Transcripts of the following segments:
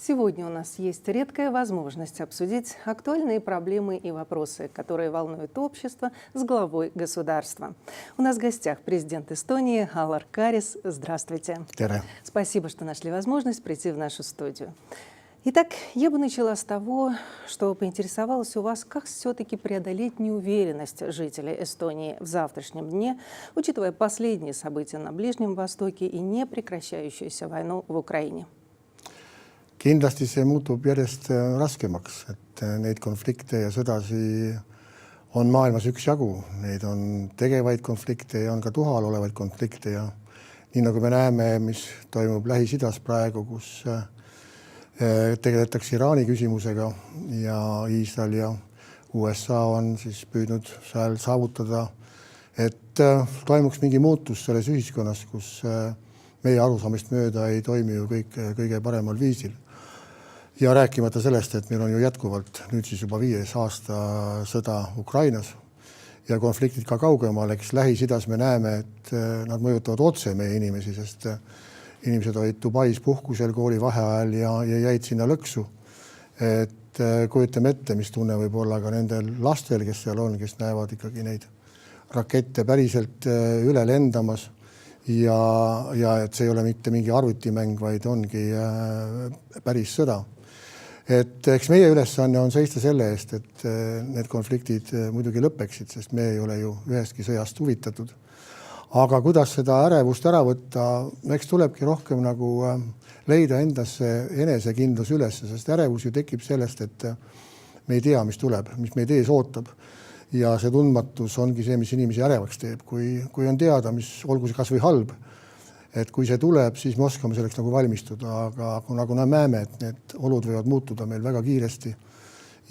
Сегодня у нас есть редкая возможность обсудить актуальные проблемы и вопросы, которые волнуют общество, с главой государства. У нас в гостях президент Эстонии Алар Карис. Здравствуйте. Tere. Спасибо, что нашли возможность прийти в нашу студию. Итак, я бы начала с того, что поинтересовалась у вас, как все-таки преодолеть неуверенность жителей Эстонии в завтрашнем дне, учитывая последние события на Ближнем Востоке и непрекращающуюся войну в Украине. Kindlasti see muutub järjest raskemaks, et neid konflikte ja sõdasi on maailmas üksjagu. Neid on tegevaid konflikte ja on ka tuhal olevaid konflikte ja nii nagu me näeme, mis toimub Lähis-Idas praegu, kus tegeletakse Iraani küsimusega ja Iisrael ja USA on siis püüdnud seal saavutada, et toimuks mingi muutus selles ühiskonnas, kus meie arusaamist mööda ei toimi ju kõik kõige paremal viisil. Ja rääkimata sellest, et meil on ju jätkuvalt nüüd siis juba 5. aasta sõda Ukrainas ja konfliktid ka kaugemal, eks Lähis-Idas me näeme, et nad mõjutavad otse meie inimesi, sest inimesed olid Dubais puhkusel kooli vaheajal ja jäid sinna lõksu. Et kujutame ette, mis tunne võib olla ka nendel lastel, kes seal on, kes näevad ikkagi neid rakette päriselt üle lendamas ja et see ei ole mitte mingi arvutimäng, vaid ongi päris sõda. Et eks meie ülesanne on seista selle eest, et need konfliktid muidugi lõpeksid, sest me ei ole ju ühestki sõjast huvitatud. Aga kuidas seda ärevust ära võtta, eks tulebki rohkem nagu leida endasse enesekindlus üles, sest ärevus ju tekib sellest, et me ei tea, mis tuleb, mis meid ees ootab. Ja see tundmatus ongi see, mis inimesi ärevaks teeb. Kui on teada, mis olgu see kas või halb, et kui see tuleb, siis me oskame selleks nagu valmistuda, aga nagu näeme, et need olud võivad muutuda meil väga kiiresti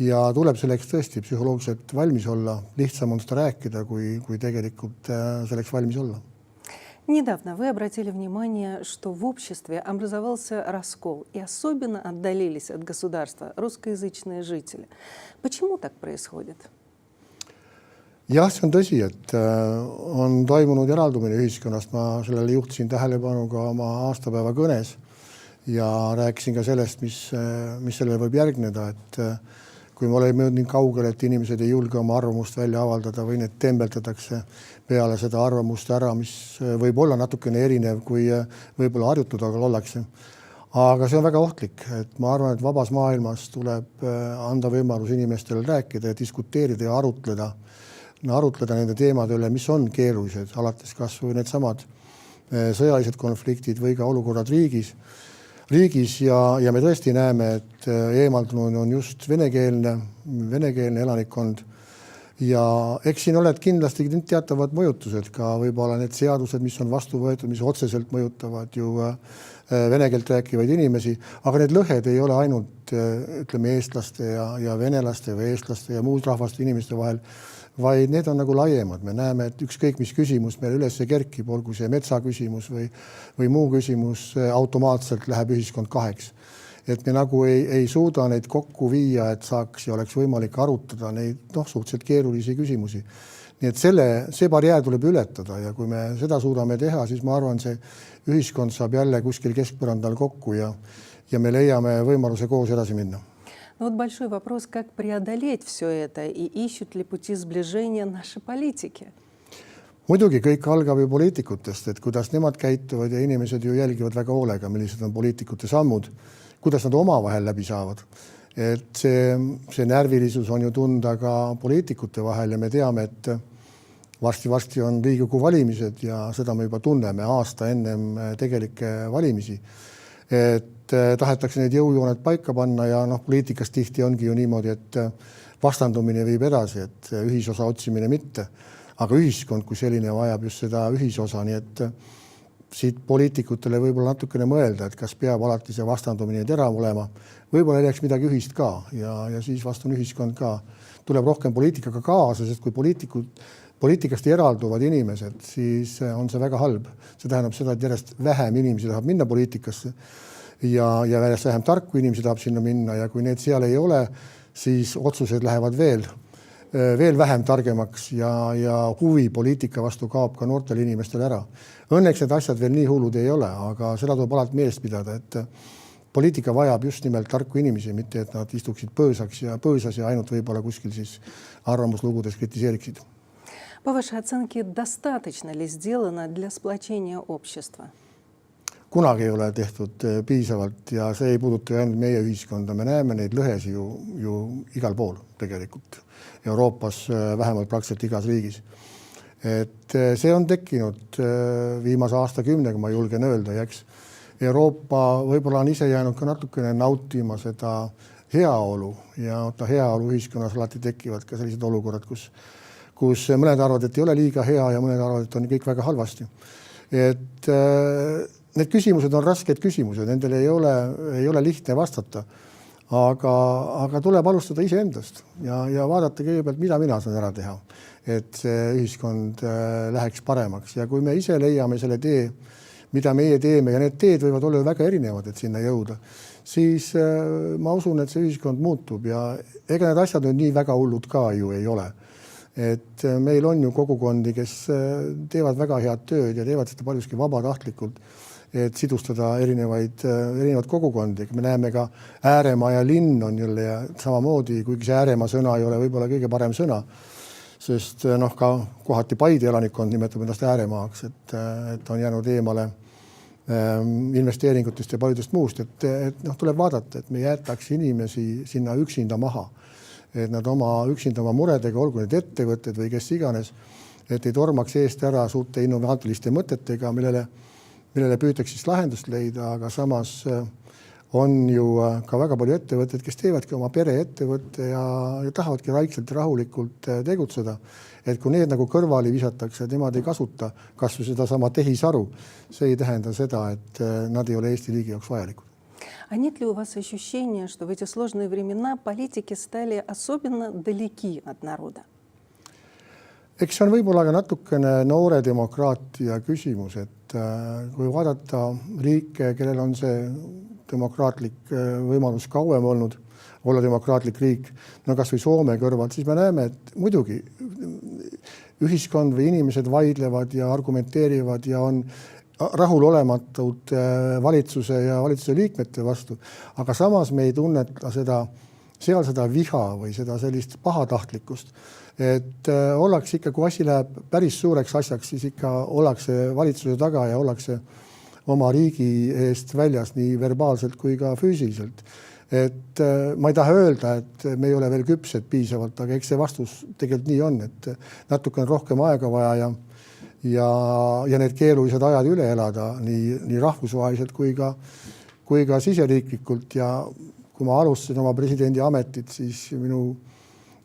ja tuleb selleks tõesti psühholoogiliselt valmis olla. Lihtsam on seda rääkida, kui tegelikult selleks valmis olla. Недавно вы обратили внимание, что в обществе образовался раскол и особенно отдалились от государства русскоязычные жители. Почему так происходит? Jah, see on tõsi, et on toimunud eraldumine ühiskonnast. Ma sellele juhtisin tähelepanu ka oma aastapäeva kõnes ja rääkisin ka sellest, mis sellele võib järgneda, et kui me oleme jõudnud nii kaugele, et inimesed ei julge oma arvamust välja avaldada või need tembeldatakse peale seda arvamust ära, mis võib olla natukene erinev, kui võib-olla harjutud, aga ollakse. Aga see on väga ohtlik, et ma arvan, et vabas maailmas tuleb anda võimalus inimestele rääkida ja diskuteerida ja arutleda nende teemade üle, mis on keerulised, alates kas või need samad sõjalised konfliktid või ka olukorrad riigis ja me tõesti näeme, et eemaldunud on just venekeelne elanikkond ja eks siin oled kindlasti teatavad mõjutused ka võib-olla need seadused, mis on vastu võetud, mis otseselt mõjutavad ju vene keelt rääkivaid inimesi, aga need lõhed ei ole ainult ütleme eestlaste ja venelaste või eestlaste ja muud rahvaste inimeste vahel, vaid need on nagu laiemad. Me näeme, et ükskõik mis küsimus meil üles kerkib, olgu see metsa küsimus või muu küsimus, automaatselt läheb ühiskond kaheks. Et me nagu ei suuda neid kokku viia, et saaks ja oleks võimalik arutada neid suhteliselt keerulisi küsimusi. Nii et see barjäär tuleb ületada ja kui me seda suudame teha, siis ma arvan, see ühiskond saab jälle kuskil keskpõrandal kokku ja me leiame võimaluse koos edasi minna. Но вот большой вопрос, как преодолеть все это и ищут ли пути сближения наши политики? Muidugi kõik algab ju poliitikutest, et kuidas nemad käituvad ja inimesed ju jälgivad väga hoolega, millised on poliitikute sammud, kuidas nad omavahel läbi saavad. Et see närvilisus on ju tunda ka poliitikute vahel ja me teame, et varsti on Riigikogu valimised ja seda me juba tunneme aasta ennem tegelikke valimisi. Et tahetakse neid jõujooned paika panna ja poliitikas tihti ongi ju niimoodi, et vastandumine viib edasi, et ühisosa otsimine mitte. Aga ühiskond kui selline vajab just seda ühisosa, nii et siit poliitikutele võib-olla natukene mõelda, et kas peab alati see vastandumine terav olema. Võib-olla leiaks midagi ühist ka ja siis vastun ühiskond ka. Tuleb rohkem poliitikaga kaasa, sest kui poliitikast eralduvad inimesed, siis on see väga halb. See tähendab seda, et järjest vähem inimesi tahab minna poliitikasse ja järjest vähem tarku inimesi tahab sinna minna ja kui need seal ei ole, siis otsused lähevad veel vähem targemaks ja huvi poliitika vastu kaob ka noortel inimestel ära. Õnneks need asjad veel nii hullud ei ole, aga seda tuleb alati meelest pidada, et poliitika vajab just nimelt tarku inimesi, mitte et nad istuksid põõsas ja ainult võib-olla kuskil siis arvamuslugudes kritiseeriksid. По вашей оценке, достаточно ли сделано для сплочения общества? Kunagi ei ole tehtud piisavalt ja see ei puuduta ainult meie ühiskonda. Me näeme neid lõhesi ju igal pool tegelikult. Euroopas vähemalt praktiliselt igas riigis. Et see on tekkinud viimase aastakümnega, ma julgen öelda, ja eks Euroopa võib-olla on ise jäänud ka natukene nautima seda heaolu ja heaolu ühiskonnas alati tekivad ka sellised olukorrad, kus mõned arvavad, et ei ole liiga hea ja mõned arvavad, et on kõik väga halvasti. Et need küsimused on rasked küsimused, nendele ei ole lihtne vastata, aga tuleb alustada iseendast ja vaadata kõigepealt, mida mina saan ära teha, et see ühiskond läheks paremaks. Ja kui me ise leiame selle tee, mida meie teeme, ja need teed võivad olla väga erinevad, et sinna jõuda, siis ma usun, et see ühiskond muutub ja ega need asjad nüüd nii väga hullud ka ju ei ole. Et meil on ju kogukondi, kes teevad väga head tööd ja teevad seda paljuski vabatahtlikult, et sidustada erinevad kogukondi. Me näeme ka ääremaa ja linn on jälle ja samamoodi, kuigi see ääremaa sõna ei ole võib-olla kõige parem sõna, sest ka kohati Paide elanikkond nimetab ennast ääremaaks, et on jäänud eemale investeeringutest ja paljudest muust, et tuleb vaadata, et me jätaks inimesi sinna üksinda maha, et nad üksinda oma muredega, olgu need ettevõtted või kes iganes, et ei tormaks eest ära suurte innovaatiliste mõtetega, millele püütakse siis lahendust leida, aga samas on ju ka väga palju ettevõtted, kes teevadki oma pereettevõtte ja tahavadki vaikselt ja rahulikult tegutseda. Et kui need nagu kõrvali visatakse, nemad ei kasuta kas või seda sama tehisaru, see ei tähenda seda, et nad ei ole Eesti riigi jaoks vajalikud. А нет ли у вас ощущения, что в эти сложные времена политики стали особенно далеки от народа? Eks see on võib-olla ka natukene noore demokraatia küsimus, et kui vaadata riike, kellel on see demokraatlik võimalus kauem olnud, olla demokraatlik riik, kas või Soome kõrvalt, siis me näeme, et muidugi ühiskond või inimesed vaidlevad ja argumenteerivad ja on rahulolematud valitsuse ja valitsuse liikmete vastu, aga samas me ei tunneta seda viha või seda sellist pahatahtlikkust, et ollakse ikka, kui asi läheb päris suureks asjaks, siis ikka ollakse valitsuse taga ja ollakse oma riigi eest väljas nii verbaalselt kui ka füüsiliselt. Et ma ei taha öelda, et me ei ole veel küpsed piisavalt, aga eks see vastus tegelikult nii on, et natuke on rohkem aega vaja ja need keerulised ajad üle elada nii rahvusvaheliselt kui ka siseriiklikult. Ja kui ma alustasin oma presidendi ametit, siis minu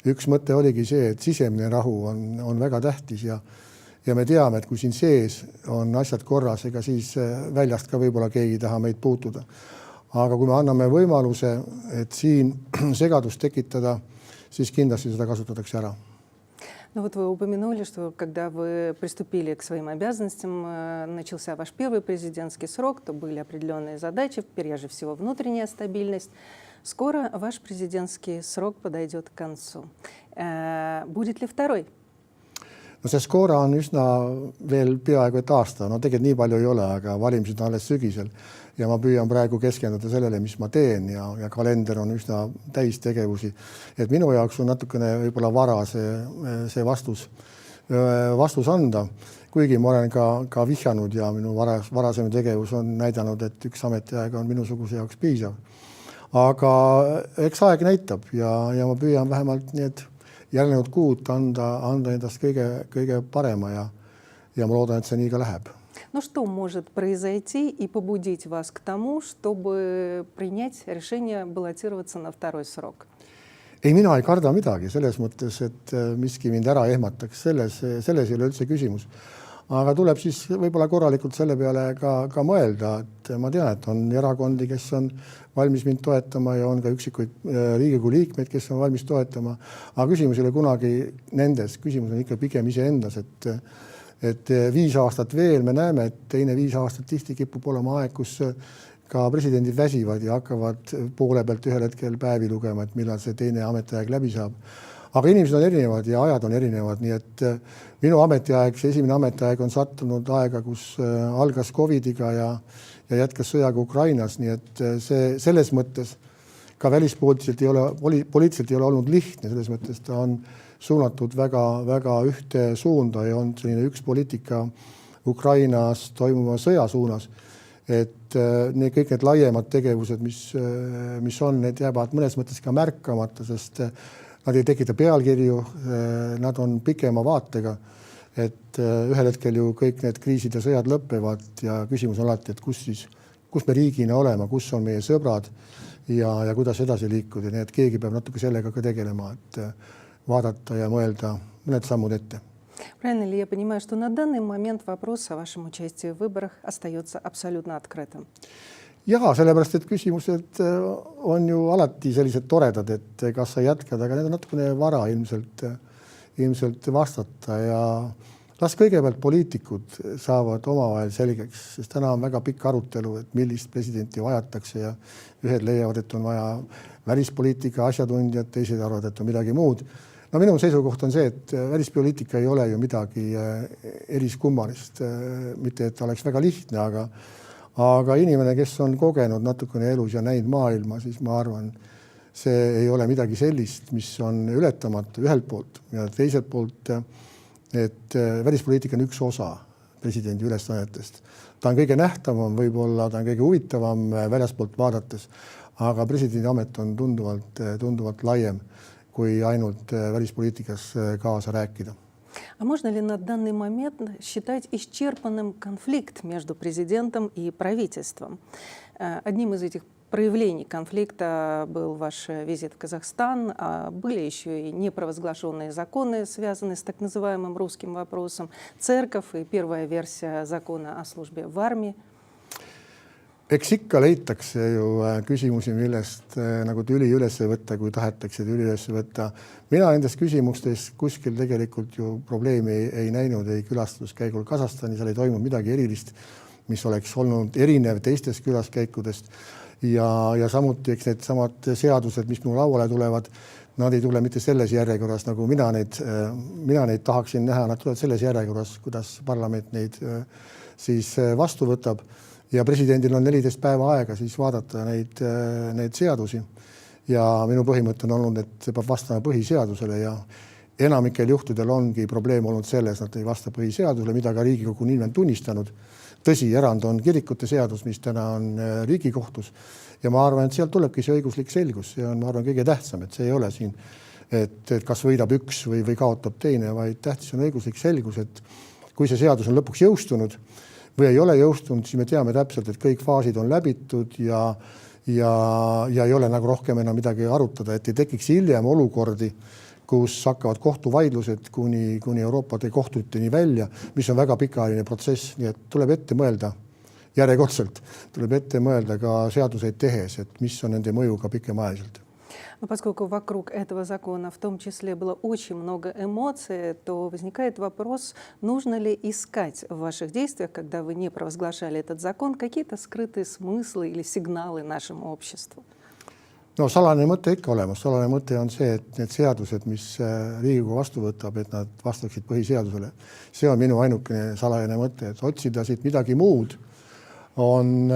üks mõte oligi see, et sisemine rahu on väga tähtis ja me teame, et kui siin sees on asjad korras, ega siis väljast ka võib-olla keegi taha meid puutuda. Aga kui me anname võimaluse, et siin segadust tekitada, siis kindlasti seda kasutatakse ära. Ну вот вы упомянули, что когда вы приступили к своим обязанностям, начался ваш первый президентский срок, то были определенные задачи, прежде всего внутренняя стабильность. Скоро ваш президентский срок подойдет к концу. Будет ли второй? No see skoora on üsna veel peaaegu et aasta. No tegelikult nii palju ei ole, aga valimised on alles sügisel ja ma püüan praegu keskenduda sellele, mis ma teen ja kalender on üsna täis tegevusi. Et minu jaoks on natukene võib-olla vara see vastus anda, kuigi ma olen ka vihjanud ja minu varasem tegevus on näidanud, et üks ametiaeg on minusuguse jaoks piisav. Aga eks aeg näitab ja ma püüan vähemalt need järgnenud kuud anda endast kõige parema ja ma loodan, et see nii ka läheb. Ну что может произойти и побудить вас к тому, чтобы принять решение баллотироваться на второй срок? Ei, mina ei karda midagi selles mõttes, et miski mind ära ehmataks. Selles ei ole üldse küsimus. Aga tuleb siis võib-olla korralikult selle peale ka mõelda, et ma tean, et on erakondi, kes on valmis mind toetama ja on ka üksikuid Riigikogu liikmeid, kes on valmis toetama. Aga küsimus ei ole kunagi nendes. Küsimus on ikka pigem iseendas, et 5 aastat veel me näeme, et teine 5 aastat tihti kipub olema aeg, kus ka presidendid väsivad ja hakkavad poole pealt ühel hetkel päevi lugema, et millal see teine ametiaeg läbi saab. Aga inimesed on erinevad ja ajad on erinevad, nii et minu ametiaeg, see esimene ametiaeg on sattunud aega, kus algas Covidiga ja jätkas sõjaga Ukrainas, nii et see selles mõttes ka välispoliitiliselt ei ole olnud lihtne, selles mõttes ta on suunatud väga ühte suunda ja on selline üks poliitika Ukrainas toimuva sõja suunas, et kõik need laiemad tegevused, mis on, need jäävad mõnes mõttes ka märkamata, sest nad ei tekita pealkirju, nad on pikema vaatega, et ühel hetkel ju kõik need kriisid ja sõjad lõppevad ja küsimus on alati, et kus me riigina olema, kus on meie sõbrad ja kuidas edasi liikuda, nii et keegi peab natuke sellega ka tegelema, et vaadata ja mõelda mõned sammud ette. Правильно ли я понимаю, что на данный момент вопрос о вашем участии в выборах остается абсолютно открытым? Jaa, sellepärast, et küsimused on ju alati sellised toredad, et kas sa jätkad, aga need on natukene vara ilmselt vastata ja las kõigepealt poliitikud saavad omavahel selgeks, sest täna on väga pikk arutelu, et millist presidenti vajatakse ja ühed leiavad, et on vaja välispoliitika asjatundjad, teised arvavad, et on midagi muud. No minu seisukoht on see, et välispoliitika ei ole ju midagi eriskummalist, mitte et ta oleks väga lihtne, aga inimene, kes on kogenud natukene elus ja näinud maailma, siis ma arvan, see ei ole midagi sellist, mis on ületamatu ühelt poolt ja teiselt poolt, et välispoliitika on üks osa presidendi ülesannetest. Ta on kõige nähtavam, võib-olla ta on kõige huvitavam väljaspoolt vaadates, aga presidendi amet on tunduvalt laiem kui ainult välispoliitikas kaasa rääkida. А можно ли на данный момент считать исчерпанным конфликт между президентом и правительством? Одним из этих проявлений конфликта был ваш визит в Казахстан, а были еще и непровозглашенные законы, связанные с так называемым русским вопросом, церковь и первая версия закона о службе в армии. Eks ikka leitakse ju küsimusi, millest nagu tüli üles võtta, kui tahetakse tüli üles võtta. Mina nendes küsimustes kuskil tegelikult ju probleemi ei näinud, ei külastuskäigul Kasahstani, seal ei toimunud midagi erilist, mis oleks olnud erinev teistest külaskäikudest ja samuti eks need samad seadused, mis minu lauale tulevad, nad ei tule mitte selles järjekorras, nagu mina neid tahaksin näha, nad tulevad selles järjekorras, kuidas parlament neid siis vastu võtab. Ja presidendil on 14 päeva aega siis vaadata neid seadusi ja minu põhimõte on olnud, et see peab vastama põhiseadusele ja enamikel juhtudel ongi probleem olnud selles, nad ei vasta põhiseadusele, mida ka Riigikogu nii on tunnistanud. Tõsi, erand on kirikute seadus, mis täna on Riigikohtus ja ma arvan, et sealt tulebki see õiguslik selgus. See on, ma arvan, kõige tähtsam, et see ei ole siin, et kas võidab üks või kaotab teine, vaid tähtis on õiguslik selgus, et kui see seadus on lõpuks jõustunud või ei ole jõustunud, siis me teame täpselt, et kõik faasid on läbitud ja ei ole nagu rohkem enam midagi arutada, et ei tekiks hiljem olukordi, kus hakkavad kohtuvaidlused kuni Euroopa kohtuteni välja, mis on väga pikaajaline protsess, nii et tuleb ette mõelda, järjekordselt tuleb ette mõelda ka seaduseid tehes, et mis on nende mõju ka pikemaajaliselt. Но поскольку вокруг этого закона в том числе было очень много эмоций, то возникает вопрос, нужно ли искать в ваших действиях, когда вы не провозглашали этот закон, какие-то скрытые смыслы или сигналы нашему обществу? No salane mõte ikka olemas. Salane mõte on see, et need seadused, mis Riigikogu vastu võtab, et nad vastaksid põhiseadusele. See on minu ainukene salajane mõte, et otsida siit midagi muud on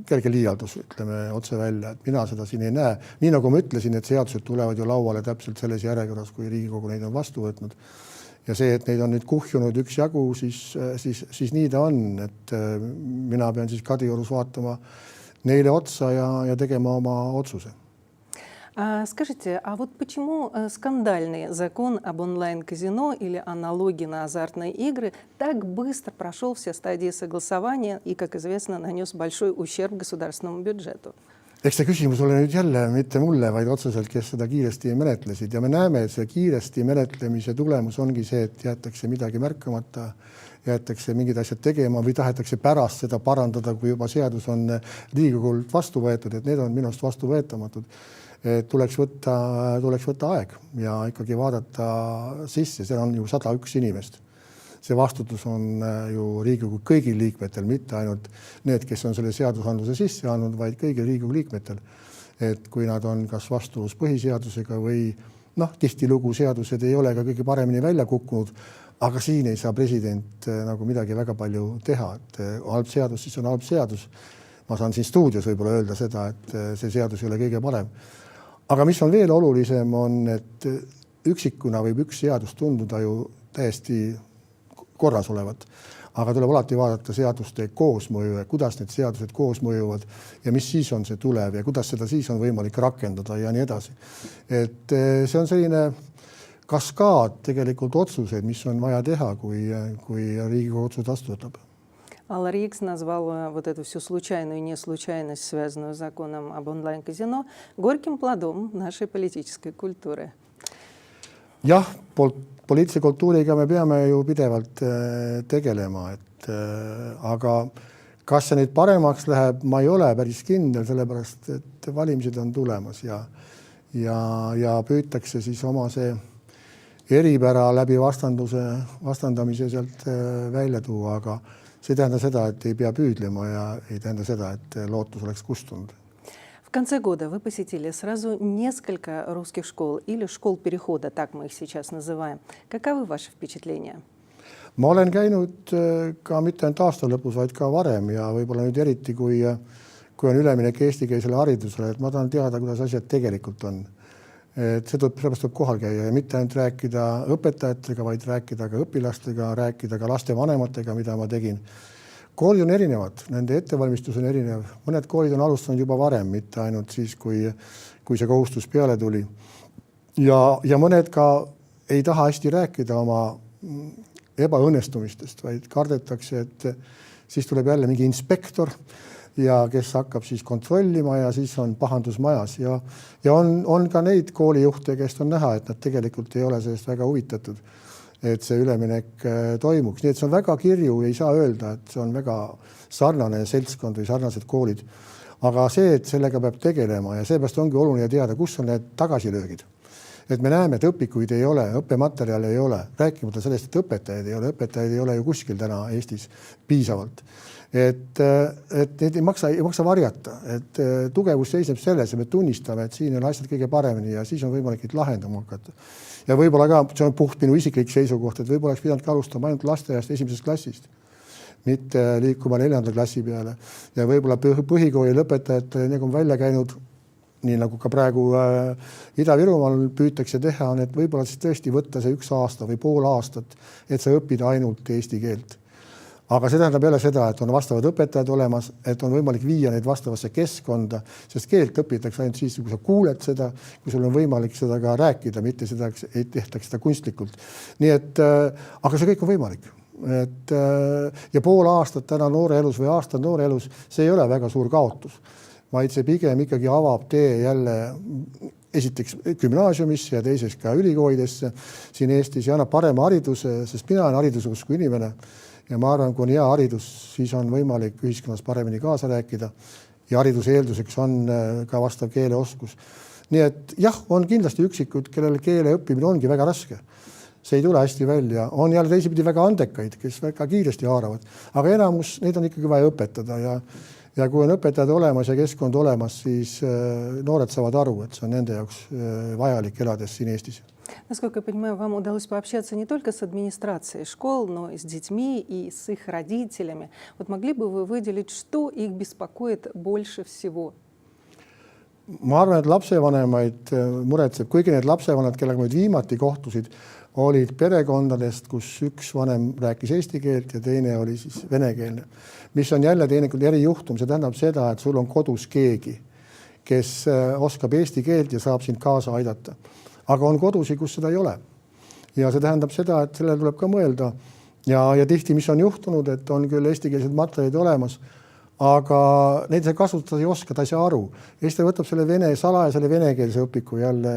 kerge liialdus, ütleme otse välja, et mina seda siin ei näe. Nii nagu ma ütlesin, et seadused tulevad ju lauale täpselt selles järjekorras, kui Riigikogu neid on vastu võtnud. Ja see, et neid on nüüd kuhjunud üks jagu, siis nii ta on, et mina pean siis Kadriorus vaatama neile otsa ja tegema oma otsuse. Скажите, а вот почему скандальный закон об онлайн-казино или о налоге на азартные игры так быстро прошел все стадии согласования и, как известно, нанес большой ущерб государственному бюджету? Eks see küsimus ole nüüd jälle mitte mulle, vaid otseselt, kes seda kiiresti menetlesid. Ja me näeme, et see kiiresti menetlemise tulemus ongi see, et jäetakse midagi märkamata, jäetakse mingid asjad tegema või tahetakse pärast seda parandada, kui juba seadus on Riigikogult vastu võetud, et need on minust vastu võetamatud. Tuleks võtta aeg ja ikkagi vaadata sisse, see on ju 101 inimest. See vastutus on ju Riigikogu kõigil liikmetel, mitte ainult need, kes on selle seadusandluse sisse andnud, vaid kõigil Riigikogu liikmetel. Et kui nad on kas vastuolus põhiseadusega või tihtilugu seadused ei ole ka kõige paremini välja kukkunud, aga siin ei saa president nagu midagi väga palju teha, et halb seadus, siis on halb seadus. Ma saan siin stuudios võib-olla öelda seda, et see seadus ei ole kõige parem. Aga mis on veel olulisem on, et üksikuna võib üks seadus tunduda ju täiesti korras olevat, aga tuleb alati vaadata seaduste koosmõju ja kuidas need seadused koos mõjuvad ja mis siis on see tulev ja kuidas seda siis on võimalik rakendada ja nii edasi. Et see on selline kaskaad tegelikult otsuseid, mis on vaja teha, kui Riigikogu otsus vastu võtab. Алла Рикс назвал вот эту всю случайную и неслучайность, связанную с законом об онлайн-казино, горьким плодом нашей политической культуры. Jah, poliitilise kultuuriga me peame ju pidevalt tegelema, aga kas see nüüd paremaks läheb, ma ei ole päris kindel, sellepärast, et valimised on tulemas ja püütakse siis oma see eripära läbi vastandamise sealt välja tuua, aga see ei tähenda seda, et ei pea püüdlema ja ei tähenda seda, et lootus oleks kustunud. В конце года вы посетили сразу несколько русских школ или школ перехода, так мы их сейчас называем. Каковы ваши впечатления? Ma olen käinud ka mitte ainult aasta lõpus, vaid ka varem ja võib-olla nüüd eriti, kui on üleminek eestikeelsele haridusele, et ma tahan teada, kuidas asjad tegelikult on. See tuleb kohal käia ja mitte ainult rääkida õpetajatega, vaid rääkida ka õpilastega, rääkida ka laste vanematega, mida ma tegin. Koolid on erinevad, nende ettevalmistus on erinev. Mõned koolid on alustanud juba varem, mitte ainult siis, kui see kohustus peale tuli. Ja mõned ka ei taha hästi rääkida oma ebaõnnestumistest, vaid kardetakse, et siis tuleb jälle mingi inspektor, ja kes hakkab siis kontrollima ja siis on pahandus majas. Ja on ka neid koolijuhte, kes on näha, et nad tegelikult ei ole sellest väga huvitatud, et see üleminek toimuks. Nii et see on väga kirju, ei saa öelda, et see on väga sarnane seltskond või sarnased koolid. Aga see, et sellega peab tegelema ja seepärast ongi oluline teada, kus on need tagasilöögid. Et me näeme, et õpikuid ei ole, õppematerjale ei ole, rääkimata sellest, et õpetajaid ei ole ju kuskil täna Eestis piisavalt. Et need ei maksa varjata, et tugevus seisneb selles ja me tunnistame, et siin on asjad kõige paremini ja siis on võimalik neid lahendama hakata. Ja võib-olla ka, see on puht minu isiklik seisukoht, et võib-olla oleks pidanud ka alustama ainult lasteaiast 1. klassist, mitte liikuma 4. klassi peale. Ja võib-olla põhikooli lõpetajatele, nagu on välja käinud, nii nagu ka praegu Ida-Virumaal püütakse teha, on, et võib-olla siis tõesti võtta see 1 aasta või pool aastat, et sa õppida ainult eesti keelt. Aga see tähendab jälle seda, et on vastavad õpetajad olemas, et on võimalik viia neid vastavasse keskkonda, sest keelt õpitakse ainult siis, kui sa kuuled seda, kui sul on võimalik seda ka rääkida, mitte seda, ei tehtaks seda kunstlikult. Nii et, aga see kõik on võimalik. Ja pool aastat täna noore elus või aasta noore elus, see ei ole väga suur kaotus, vaid see pigem ikkagi avab tee jälle esiteks gümnaasiumisse ja teiseks ka ülikoolidesse siin Eestis ja annab parema hariduse, sest mina olen haridususku inimene. Ja ma arvan, kui on hea haridus, siis on võimalik ühiskonnas paremini kaasa rääkida ja hariduse eelduseks on ka vastav keeleoskus. Nii et jah, on kindlasti üksikud, kellel keele õppimine ongi väga raske. See ei tule hästi välja. On jälle teisipidi väga andekaid, kes väga kiiresti haaravad. Aga enamus, neid on ikkagi vaja õpetada ja kui on õpetajad olemas ja keskkond olemas, siis noored saavad aru, et see on nende jaoks vajalik elades siin Eestis. Насколько я понимаю, вам удалось пообщаться не только с администрацией школ, но и с детьми, и с их родителями. Вот могли бы вы выделить, что их беспокоит больше всего? Ma arvan, et lapsevanemaid muretseb, kuigi need lapsevanad, kellega meid viimati kohtusid, olid perekondadest, kus üks vanem rääkis eesti keelt ja teine oli siis venekeelne. Mis on jälle teinekord erijuhtum, see tähendab seda, et sul on kodus keegi, kes oskab eesti keelt ja saab sind kaasa aidata. Aga on kodusi, kus seda ei ole. Ja see tähendab seda, et sellele tuleb ka mõelda. Ja tihti, mis on juhtunud, et on küll eestikeelsed materjalid olemas, aga neid see kasutada ei oska, ta ei saa aru. Eesti võtab selle salajasele venekeelse õpiku jälle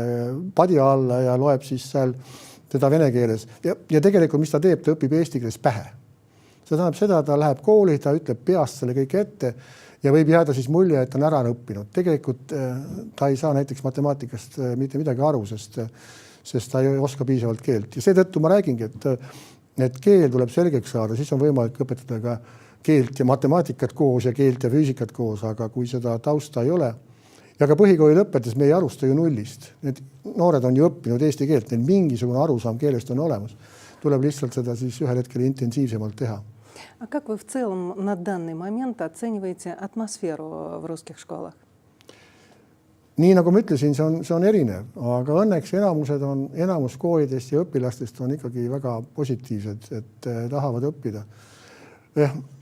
padja alla ja loeb siis seal teda vene keeles. Ja tegelikult, mis ta teeb, ta õpib eesti keeles pähe. See tähendab seda, et ta läheb kooli, ta ütleb peast selle kõik ette ja võib jääda siis mulje, et ta on ära õppinud. Tegelikult ta ei saa näiteks matemaatikast mitte midagi aru, sest ta ei oska piisavalt keelt. Ja seetõttu ma räägingi, et keel tuleb selgeks saada, siis on võimalik õpetada ka keelt ja matemaatikat koos ja keelt ja füüsikat koos, aga kui seda tausta ei ole. Ja ka põhikooli lõpetes me ei alusta ju nullist. Need noored on ju õppinud eesti keelt, neil mingisugune arusaam keelest on olemas. tuleb lihtsalt seda siis ühel hetkel intensiivsemalt teha. А как вы в целом на данный момент оцениваете атмосферу в русских школах? Nii nagu ma ütlesin, see on erinev, aga õnneks enamus koolidest ja õpilastest on ikkagi väga positiivsed, et tahavad õppida.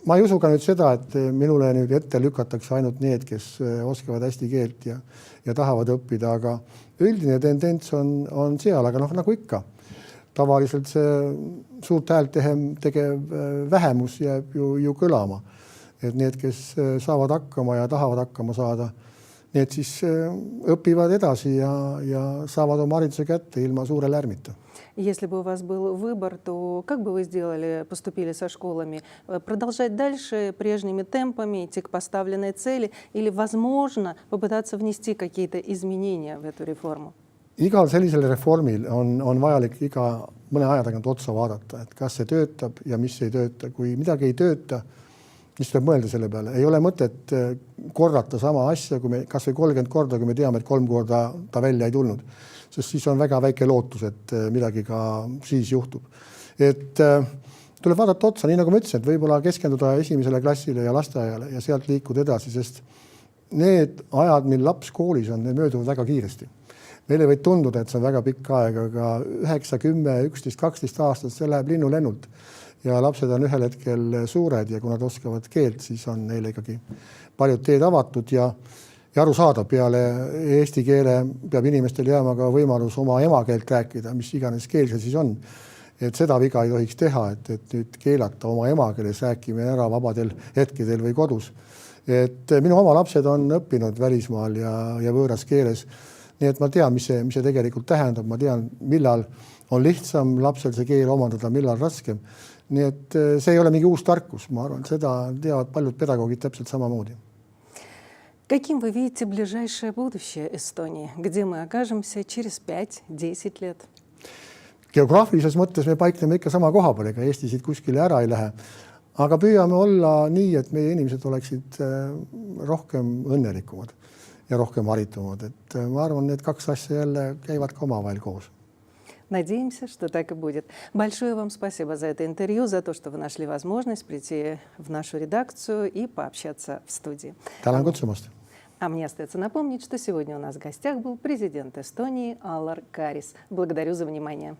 Ma ei usu ka nüüd seda, et minule nüüd ette lükatakse ainult need, kes oskavad hästi keelt ja tahavad õppida, aga üldine tendents on seal, aga nagu ikka. Tavaliselt see suurt häält tegev vähemus jääb ju kõlama. Et need, kes saavad hakkama ja tahavad hakkama saada, need siis õpivad edasi ja saavad oma hariduse kätte ilma suure lärmita. Если бы у вас был выбор, то как бы вы сделали, поступили со школами? Продолжать дальше прежними темпами, идти к поставленной цели или, возможно, попытаться внести какие-то изменения в эту реформу? Igal sellisel reformil on vajalik iga mõne aja tagant otsa vaadata, et kas see töötab ja mis ei tööta. Kui midagi ei tööta, siis tuleb mõelda selle peale. Ei ole mõtet korrata sama asja, kui kas või 30 korda, kui me teame, et 3 korda ta välja ei tulnud. Sest siis on väga väike lootus, et midagi ka siis juhtub. Et tuleb vaadata otsa, nii nagu ma ütlesin, et võib-olla keskenduda esimesele klassile ja lasteaiale ja sealt liikuda edasi, sest need ajad, mil laps koolis on, need mööduvad väga kiiresti. Meile võib tunduda, et see on väga pikk aeg, aga 9, 10, 11, 12 aastat see läheb linnulennult ja lapsed on ühel hetkel suured ja kui nad oskavad keelt, siis on neile ikkagi paljud teed avatud ja aru saada peale eesti keele peab inimestel jääma ka võimalus oma emakeelt rääkida, mis iganes keel see siis on. Et seda viga ei tohiks teha, et nüüd keelata oma emakeeles rääkimine ära vabadel hetkedel või kodus. Et minu oma lapsed on õppinud välismaal ja võõras keeles. Nii et ma tean, mis see tegelikult tähendab. Ma tean, millal on lihtsam lapsel see keel omandada, millal raskem. Nii et see ei ole mingi uus tarkus. Ma arvan, seda teavad paljud pedagoogid täpselt samamoodi. Каким вы видите ближайшее будущее Эстонии? Где мы окажемся через 5-10 лет? Geograafilises mõttes me paikneme ikka sama koha peal, ega Eesti siit kuskile ära ei lähe. Aga püüame olla nii, et meie inimesed oleksid rohkem õnnelikumad ja rohkem haritumad. Et ma arvan, need kaks asja jälle käivad ka omavahel koos. Надеемся, что так и будет. Большое вам спасибо за это интервью, за то, что вы нашли возможность прийти в нашу редакцию и пообщаться в студии. Tänan kutsumast. А мне остается напомнить, что сегодня у нас в гостях был президент Эстонии Аллар Карис. Благодарю за внимание.